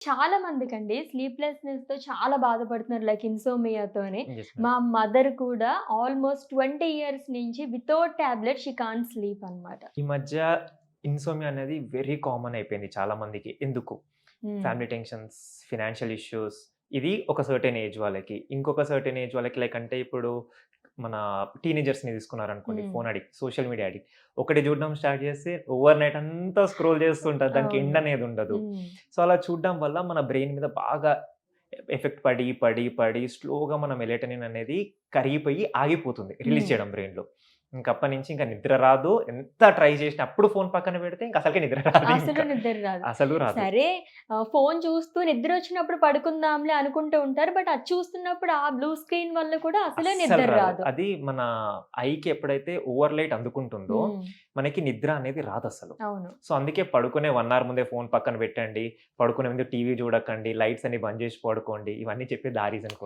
చాలా మందికండి స్లీప్‌లెస్‌నెస్‌తో చాలా బాధపడుతున్నారు. లైక్ ఇన్సోమియాతోని. Yes ma'am. మా మదర్ కూడా ఆల్‌మోస్ట్ 20 ఇయర్స్ నుంచి without tablet she can't sleep అన్నమాట. ఈ మధ్య ఇన్సోమ్నియా అనేది వెరీ కామన్ అయిపోయింది చాలా మందికి. ఎందుకు? హ్మ్. ఫ్యామిలీ టెన్షన్స్, ఫినాన్షియల్ ఇష్యూస్ ఇది ఒక సర్టెన్ ఏజ్ వాళ్ళకి. ఇంకొక సర్టెన్ ఏజ్ వాళ్ళకి లైక్ అంటే ఇప్పుడు మన టీనేజర్స్‌ని తీసుకున్నారనుకోండి హ్మ్. Phone addict, social media addict. ఒకటి చూడడం స్టార్ట్ చేస్తే ఓవర్ నైట్ అంతా స్క్రోల్ చేస్తుంటారు. దానికి అవును. ఎండ్ అనేది ఉండదు. హ్మ్. సో, అలా చూడడం వల్ల మన బ్రెయిన్ మీద బాగా ఎఫెక్ట్ పడి, పడి, పడి స్లోగా మన మెలటోనిన్ అనేది కరిగిపోయి ఆగిపోతుంది. రిలీజ్ హ్మ్. చేయడం బ్రెయిన్‌లో. ఇంక అప్పటినుంచి ఇంక నిద్ర రాదు. ఎంత ట్రై చేసినా అప్పుడు ఫోన్ పక్కన పెడితే ఇంక అసలకే నిద్ర రాదు అసలు ఇంకా. నిద్ర రాదు. అసలు రాదు. సరే ఫోను చూస్తూ నిద్రొచ్చినప్పుడు పడుకుందాంలే అనుకుంటూ ఉంటారు. బట్ అది చూస్తున్నప్పుడు ఆ బ్లూ స్క్రీన్ వల్ల కూడా అసలే అస్సలు నిద్ర రాదు. రాదు. అది మన ఐకి ఎప్పుడైతే ఓవర్ లైట్ అందుకుంటుందో, హ్మ్. మనకి నిద్ర అనేది రాదసలు. అవును. సో, అందుకే పడుకునే 1 అవర్ ముందే ఫోన్ పక్కన పెట్టండి. పడుకునే ముందు టీవీ చూడకండి. లైట్స్ అన్ని బంద్ చేసి పడుకోండి. ఇవన్నీ చెప్పేది ఆ రీజన్ కోసం.